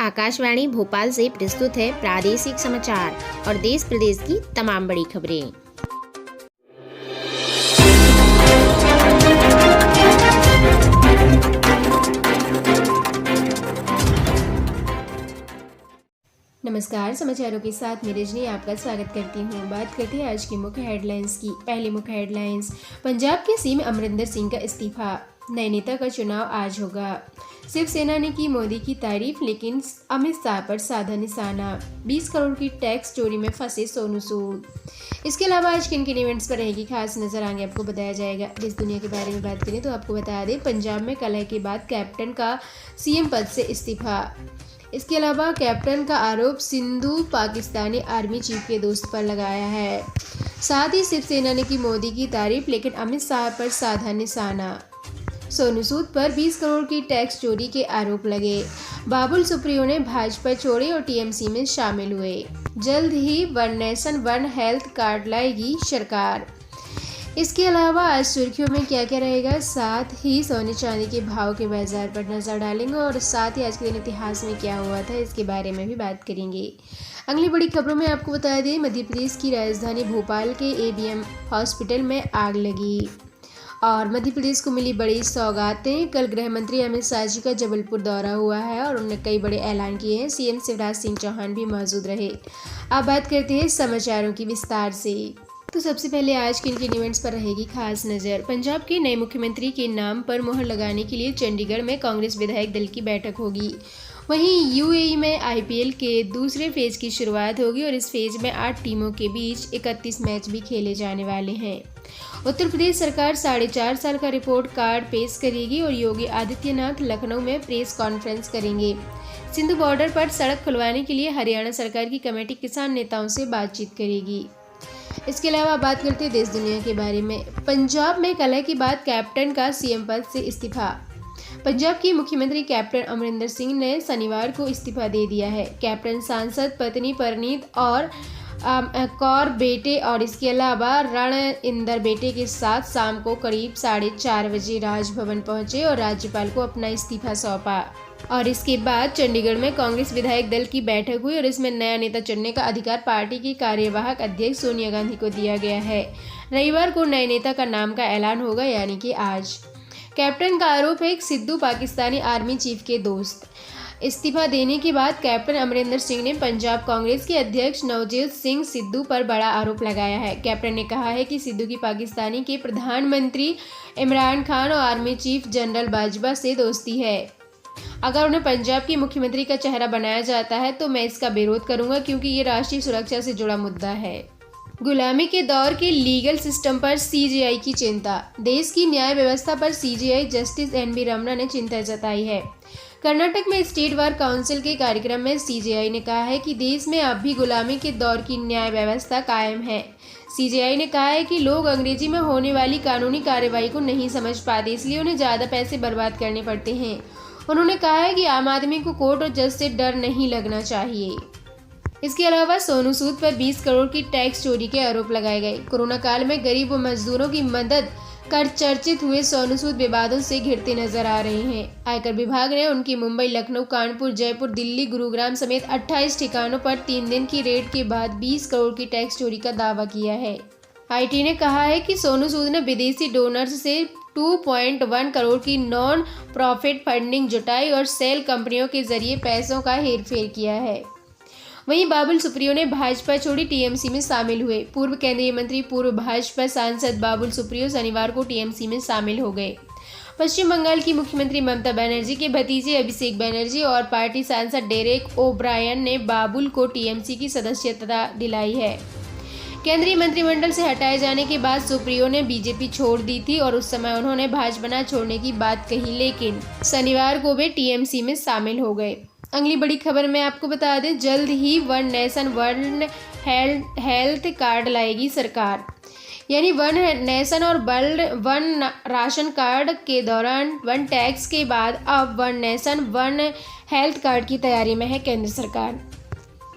आकाशवाणी भोपाल से प्रस्तुत है प्रादेशिक समाचार और देश प्रदेश की तमाम बड़ी खबरें। नमस्कार, समाचारों के साथ मैं रजनी आपका स्वागत करती हूँ। बात करते हैं आज की मुख्य हेडलाइंस की। पहली मुख्य हेडलाइंस, पंजाब के सीएम अमरिंदर सिंह का इस्तीफा, नए नेता का चुनाव आज होगा। शिवसेना ने की मोदी की तारीफ, लेकिन अमित शाह पर साधा निशाना। 20 करोड़ की टैक्स चोरी में फंसे सोनू सूद। इसके अलावा आज किन किन इवेंट्स पर रहेगी खास नजर, आगे आपको बताया जाएगा। देश दुनिया के बारे में बात करें तो आपको बता दें, पंजाब में कलह के बाद कैप्टन का सीएम पद से इस्तीफा। इसके अलावा कैप्टन का आरोप सिंधु पाकिस्तानी आर्मी चीफ के दोस्त पर लगाया है। साथ ही शिवसेना ने की मोदी की तारीफ, लेकिन अमित शाह पर साधा निशाना। सोनू सूद पर 20 करोड़ की टैक्स चोरी के आरोप लगे। बाबुल सुप्रियो ने भाजपा छोड़ी और टीएमसी में शामिल हुए। जल्द ही one nation one health card लाएगी सरकार। इसके अलावा आज सुर्खियों में क्या क्या रहेगा, साथ ही सोने चांदी के भाव के बाजार पर नजर डालेंगे और साथ ही आज के दिन इतिहास में क्या हुआ था इसके बारे में भी बात करेंगे। अगली बड़ी खबरों में आपको बता दें, मध्य प्रदेश की राजधानी भोपाल के एबीएम हॉस्पिटल में आग लगी और मध्य प्रदेश को मिली बड़ी सौगातें। कल गृह मंत्री अमित शाह जी का जबलपुर दौरा हुआ है और उन्होंने कई बड़े ऐलान किए हैं। सीएम शिवराज सिंह चौहान भी मौजूद रहे। अब बात करते हैं समाचारों की विस्तार से। तो सबसे पहले आज किन किन इवेंट्स पर रहेगी खास नज़र। पंजाब के नए मुख्यमंत्री के नाम पर मुहर लगाने के लिए चंडीगढ़ में कांग्रेस विधायक दल की बैठक होगी। वहीं यूएई में आईपीएल के दूसरे फेज की शुरुआत होगी और इस फेज में 8 टीमों के बीच 31 मैच भी खेले जाने वाले हैं। उत्तर प्रदेश सरकार 4.5 साल का रिपोर्ट कार्ड पेश करेगी और योगी आदित्यनाथ लखनऊ में प्रेस कॉन्फ्रेंस करेंगे। सिंधु बॉर्डर पर सड़क खुलवाने के लिए हरियाणा सरकार की कमेटी किसान नेताओं से बातचीत करेगी। इसके अलावा बात करते हैं देश दुनिया के बारे में। पंजाब में कलह के बाद कैप्टन का सीएम पद से इस्तीफा। पंजाब के मुख्यमंत्री कैप्टन अमरिंदर सिंह ने शनिवार को इस्तीफा दे दिया है। कैप्टन सांसद पत्नी परनीत और कौर बेटे और इसके अलावा रण इंदर बेटे के साथ शाम को करीब 4:30 बजे राजभवन पहुंचे और राज्यपाल को अपना इस्तीफा सौंपा। और इसके बाद चंडीगढ़ में कांग्रेस विधायक दल की बैठक हुई और इसमें नया नेता चुनने का अधिकार पार्टी की कार्यवाहक अध्यक्ष सोनिया गांधी को दिया गया है। रविवार को नए नेता का नाम का ऐलान होगा, यानी कि आज। कैप्टन का आरोप है सिद्धू पाकिस्तानी आर्मी चीफ के दोस्त। इस्तीफा देने के बाद कैप्टन अमरिंदर सिंह ने पंजाब कांग्रेस के अध्यक्ष नवजोत सिंह सिद्धू पर बड़ा आरोप लगाया है। कैप्टन ने कहा है कि सिद्धू की पाकिस्तानी के प्रधानमंत्री इमरान खान और आर्मी चीफ जनरल बाजवा से दोस्ती है। अगर उन्हें पंजाब के मुख्यमंत्री का चेहरा बनाया जाता है तो मैं इसका विरोध करूंगा, क्योंकि ये राष्ट्रीय सुरक्षा से जुड़ा मुद्दा है। गुलामी के दौर के लीगल सिस्टम पर सीजेआई की चिंता। देश की न्याय व्यवस्था पर सीजेआई जस्टिस एनवी रमना ने चिंता जताई है। कर्नाटक में स्टेट बार काउंसिल के कार्यक्रम में सीजेआई ने कहा है कि देश में अब भी गुलामी के दौर की न्याय व्यवस्था कायम है। सीजेआई ने कहा है कि लोग अंग्रेजी में होने वाली कानूनी कार्रवाई को नहीं समझ पाते, इसलिए उन्हें ज़्यादा पैसे बर्बाद करने पड़ते हैं। उन्होंने कहा है कि आम आदमी को कोर्ट और जज से डर नहीं लगना चाहिए। इसके अलावा सोनू सूद पर 20 करोड़ की टैक्स चोरी के आरोप लगाए गए। कोरोना काल में गरीब व मजदूरों की मदद कर चर्चित हुए सोनू सूद विवादों से घिरते नजर आ रहे हैं। आयकर विभाग ने उनकी मुंबई, लखनऊ, कानपुर, जयपुर, दिल्ली, गुरुग्राम समेत 28 ठिकानों पर 3 दिन की रेड के बाद 20 करोड़ की टैक्स चोरी का दावा किया है। आईटी ने कहा है कि सोनू सूद ने विदेशी डोनर्स से 2.1 करोड़ की नॉन प्रॉफिट फंडिंग जुटाई और सेल कंपनियों के जरिए पैसों का हेरफेर किया है। वहीं बाबुल सुप्रियो ने भाजपा छोड़ी, टीएमसी में शामिल हुए। पूर्व केंद्रीय मंत्री, पूर्व भाजपा सांसद बाबुल सुप्रियो शनिवार को टीएमसी में शामिल हो गए। पश्चिम बंगाल की मुख्यमंत्री ममता बनर्जी के भतीजे अभिषेक बनर्जी और पार्टी सांसद डेरेक ओब्रायन ने बाबुल को टीएमसी की सदस्यता दिलाई है। केंद्रीय मंत्रिमंडल से हटाए जाने के बाद सुप्रियो ने बीजेपी छोड़ दी थी और उस समय उन्होंने भाजपा छोड़ने की बात कही, लेकिन शनिवार को वे टीएमसी में शामिल हो गए। अगली बड़ी खबर में आपको बता दें, जल्द ही one nation one health card लाएगी सरकार। यानी वन नेशन और वन राशन कार्ड के दौरान वन टैक्स के बाद अब one nation one health card की तैयारी में है केंद्र सरकार।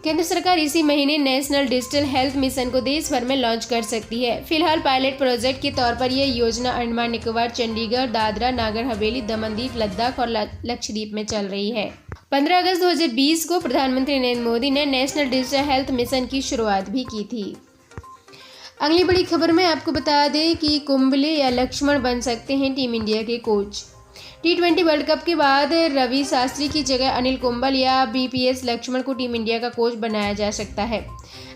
केंद्र सरकार इसी महीने नेशनल डिजिटल हेल्थ मिशन को देश भर में लॉन्च कर सकती है। फिलहाल पायलट प्रोजेक्ट के तौर पर यह योजना अंडमान निकोबार, चंडीगढ़, दादरा, नागर हवेली, दमन दीव, लद्दाख और लक्षद्वीप में चल रही है। 15 अगस्त 2020 को प्रधानमंत्री नरेंद्र मोदी ने नेशनल डिजिटल हेल्थ मिशन की शुरुआत भी की थी। अगली बड़ी खबर में आपको बता दें कि कुंबले या लक्ष्मण बन सकते हैं टीम इंडिया के कोच। T20 वर्ल्ड कप के बाद रवि शास्त्री की जगह अनिल कुंबल या BPS लक्ष्मण को टीम इंडिया का कोच बनाया जा सकता है।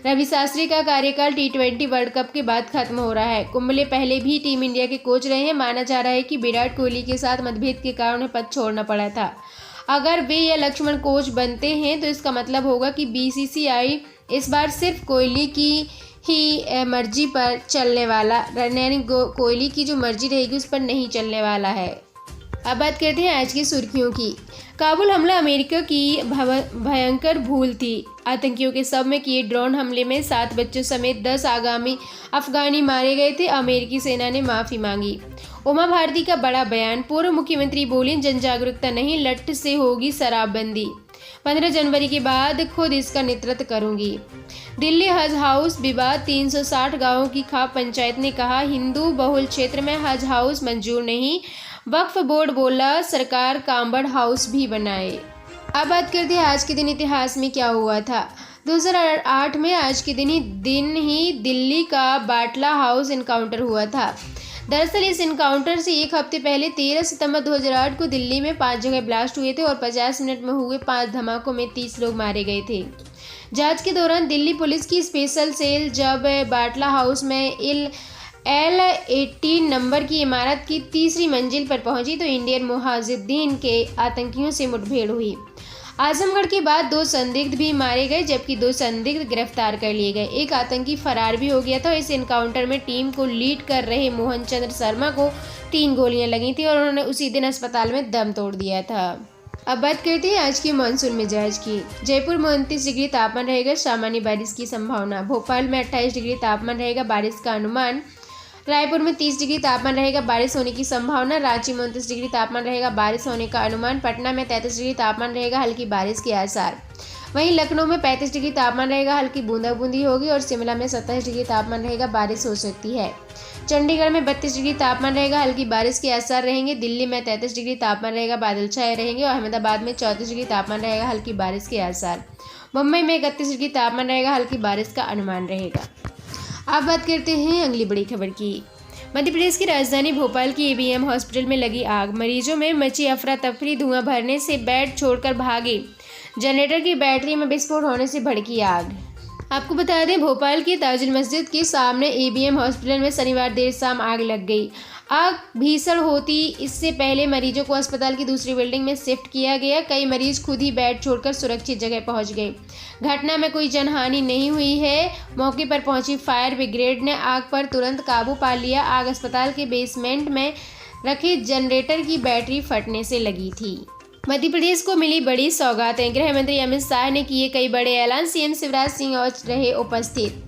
रवि शास्त्री का कार्यकाल T20 वर्ल्ड कप के बाद खत्म हो रहा है। कुंबले पहले भी टीम इंडिया के कोच रहे हैं। माना जा रहा है कि विराट कोहली के साथ मतभेद के कारण उन्हें पद छोड़ना पड़ा था। अगर वे या लक्ष्मण कोच बनते हैं तो इसका मतलब होगा कि BCCI इस बार सिर्फ कोहली की ही मर्जी पर चलने वाला, यानी कोहली की जो मर्जी रहेगी उस पर नहीं चलने वाला है। अब बात करते हैं आज की सुर्खियों की। काबुल हमला अमेरिका की भयंकर भूल थी। आतंकियों के शव में किए ड्रोन हमले में 7 बच्चों समेत 10 अफगानी मारे गए थे। अमेरिकी सेना ने माफ़ी मांगी। उमा भारती का बड़ा बयान। पूर्व मुख्यमंत्री बोली, जन जागरूकता नहीं, लठ से होगी शराबबंदी। 15 जनवरी के बाद खुद इसका नेतृत्व करूंगी। दिल्ली हज हाउस विवाद। 360 गांवों की खाप पंचायत ने कहा हिंदू बहुल क्षेत्र में हज हाउस मंजूर नहीं। वक्फ बोर्ड बोला सरकार कांबड़ हाउस भी बनाए। अब बात करते हैं आज के दिन इतिहास में क्या हुआ था। 2008 में आज के दिन ही दिल्ली का बाटला हाउस इनकाउंटर हुआ था। दरअसल इस इनकाउंटर से एक हफ्ते पहले 13 सितंबर 2008 को दिल्ली में 5 जगह ब्लास्ट हुए थे और 50 मिनट में हुए 5 धमाकों में 30 लोग मारे गए थे। जांच के दौरान दिल्ली पुलिस की स्पेशल सेल जब बाटला हाउस में L18 नंबर की इमारत की तीसरी मंजिल पर पहुंची तो इंडियन मुजाहिदीन के आतंकियों से मुठभेड़ हुई। आजमगढ़ के बाद 2 संदिग्ध भी मारे गए जबकि 2 संदिग्ध गिरफ्तार कर लिए गए। एक आतंकी फरार भी हो गया था। इस एनकाउंटर में टीम को लीड कर रहे मोहन चंद्र शर्मा को 3 गोलियां लगी थी और उन्होंने उसी दिन अस्पताल में दम तोड़ दिया था। अब बात करते हैं आज की मानसून मिजाज की। जयपुर में 29 डिग्री तापमान रहेगा, सामान्य बारिश की संभावना। भोपाल में 28 डिग्री तापमान रहेगा, बारिश का अनुमान। रायपुर में 30 डिग्री तापमान रहेगा, बारिश होने की संभावना। रांची में 29 डिग्री तापमान रहेगा, बारिश होने का अनुमान। पटना में 33 डिग्री तापमान रहेगा, हल्की बारिश के आसार। वहीं लखनऊ में 35 डिग्री तापमान रहेगा, हल्की बूंदाबूंदी होगी और शिमला में 27 डिग्री तापमान रहेगा, बारिश हो सकती है। चंडीगढ़ में 32 डिग्री तापमान रहेगा, हल्की बारिश के आसार रहेंगे। दिल्ली में 33 डिग्री तापमान रहेगा, बादल छाए रहेंगे और अहमदाबाद में 34 डिग्री तापमान रहेगा, हल्की बारिश के आसार। मुंबई में 31 डिग्री तापमान रहेगा, हल्की बारिश का अनुमान रहेगा। अब बात करते हैं अगली बड़ी खबर की। मध्य प्रदेश की राजधानी भोपाल की ABM हॉस्पिटल में लगी आग। मरीजों में मची अफरा तफरी। धुआं भरने से बेड छोड़कर भागे। जनरेटर की बैटरी में विस्फोट होने से भड़की आग। आपको बता दें भोपाल की ताजुल मस्जिद के सामने ABM हॉस्पिटल में शनिवार देर शाम आग लग गई। आग भीषण होती इससे पहले मरीजों को अस्पताल की दूसरी बिल्डिंग में शिफ्ट किया गया। कई मरीज खुद ही बेड छोड़कर सुरक्षित जगह पहुंच गए। घटना में कोई जनहानि नहीं हुई है। मौके पर पहुंची फायर ब्रिगेड ने आग पर तुरंत काबू पा लिया। आग अस्पताल के बेसमेंट में रखे जनरेटर की बैटरी फटने से लगी थी। मध्य प्रदेश को मिली बड़ी सौगातें। गृह मंत्री अमित शाह ने किए कई बड़े ऐलान। CM शिवराज सिंह रहे उपस्थित।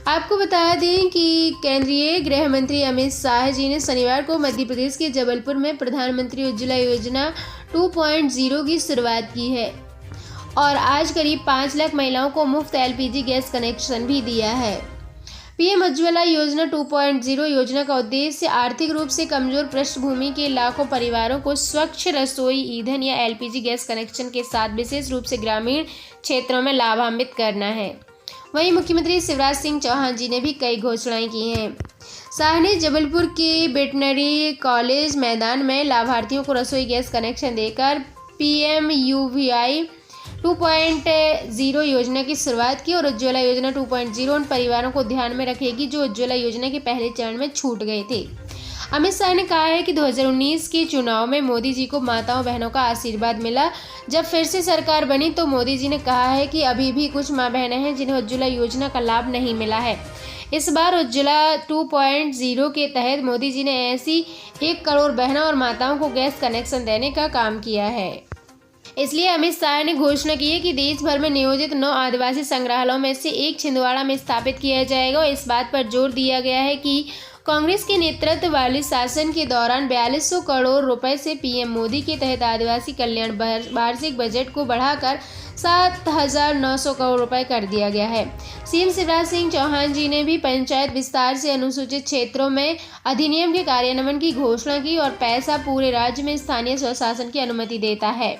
आपको बता दें कि केंद्रीय गृह मंत्री अमित शाह जी ने शनिवार को मध्य प्रदेश के जबलपुर में प्रधानमंत्री उज्ज्वला योजना 2.0 की शुरुआत की है और आज करीब 5 लाख महिलाओं को मुफ्त LPG गैस कनेक्शन भी दिया है। PM उज्ज्वला योजना 2.0 योजना का उद्देश्य आर्थिक रूप से कमजोर पृष्ठभूमि के लाखों परिवारों को स्वच्छ रसोई ईंधन या LPG गैस कनेक्शन के साथ विशेष रूप से ग्रामीण क्षेत्रों में लाभान्वित करना है। वहीं मुख्यमंत्री शिवराज सिंह चौहान जी ने भी कई घोषणाएं की हैं। शाह ने जबलपुर के वेटनरी कॉलेज मैदान में लाभार्थियों को रसोई गैस कनेक्शन देकर PMUVI 2.0 योजना की शुरुआत की और उज्ज्वला योजना 2.0 उन परिवारों को ध्यान में रखेगी जो उज्ज्वला योजना के पहले चरण में छूट गए थे। अमित शाह ने कहा है कि 2019 के चुनाव में मोदी जी को माताओं बहनों का आशीर्वाद मिला। जब फिर से सरकार बनी तो मोदी जी ने कहा है कि अभी भी कुछ मां बहनें हैं जिन्हें उज्ज्वला योजना का लाभ नहीं मिला है। इस बार उज्ज्वला 2.0 के तहत मोदी जी ने ऐसी 1 करोड़ बहनों और माताओं को गैस कनेक्शन देने का काम किया है। इसलिए अमित शाह ने घोषणा की है कि देश भर में नियोजित 9 आदिवासी संग्रहालयों में से एक छिंदवाड़ा में स्थापित किया जाएगा और इस बात पर जोर दिया गया है कि कांग्रेस के नेतृत्व वाले शासन के दौरान 4200 करोड़ रुपए से PM मोदी के तहत आदिवासी कल्याण वार्षिक बजट को बढ़ाकर 7900 करोड़ रुपए कर दिया गया है। CM शिवराज सिंह चौहान जी ने भी पंचायत विस्तार से अनुसूचित क्षेत्रों में अधिनियम के कार्यान्वयन की घोषणा की और पैसा पूरे राज्य में स्थानीय स्वशासन की अनुमति देता है।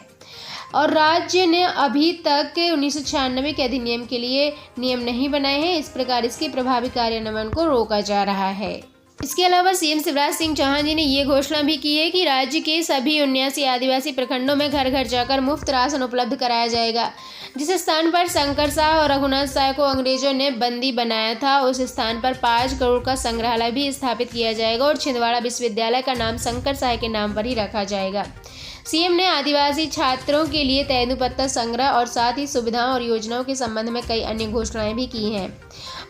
और राज्य ने अभी तक 1996 के अधिनियम के लिए नियम नहीं बनाए हैं। इस प्रकार इसके प्रभावी कार्यान्वयन को रोका जा रहा है। इसके अलावा सीएम शिवराज सिंह चौहान जी ने ये घोषणा भी की है कि राज्य के सभी 79 आदिवासी प्रखंडों में घर घर जाकर मुफ्त राशन उपलब्ध कराया जाएगा। जिस स्थान पर शंकर शाह और रघुनाथ शाह को अंग्रेजों ने बंदी बनाया था, उस स्थान पर 5 करोड़ का संग्रहालय भी स्थापित किया जाएगा और छिंदवाड़ा विश्वविद्यालय का नाम शंकर शाह के नाम पर ही रखा जाएगा। सीएम ने आदिवासी छात्रों के लिए तेंदुपत्ता संग्रह और साथ ही सुविधाओं और योजनाओं के संबंध में कई अन्य घोषणाएं भी की हैं।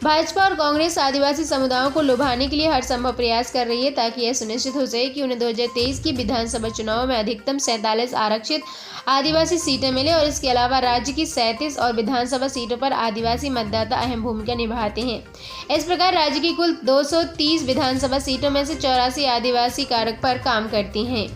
भाजपा और कांग्रेस आदिवासी समुदायों को लुभाने के लिए हर संभव प्रयास कर रही है ताकि यह सुनिश्चित हो जाए कि उन्हें 2023 की विधानसभा चुनाव में अधिकतम 47 आरक्षित आदिवासी सीटें मिले और इसके अलावा राज्य की 37 और विधानसभा सीटों पर आदिवासी मतदाता अहम भूमिका निभाते हैं। इस प्रकार राज्य की कुल 230 विधानसभा सीटों में से 84 आदिवासी कारक पर काम करती हैं।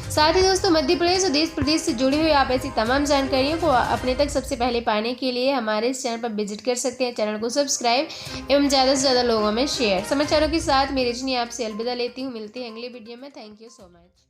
साथ ही दोस्तों, मध्य प्रदेश और देश प्रदेश से जुड़ी हुई आप ऐसी तमाम जानकारियों को अपने तक सबसे पहले पाने के लिए हमारे इस चैनल पर विजिट कर सकते हैं। चैनल को सब्सक्राइब एवं ज़्यादा से ज़्यादा लोगों में शेयर। समाचारों के साथ मेरी रजनी आपसे अलविदा लेती हूँ। मिलती है अगले वीडियो में। Thank you so much.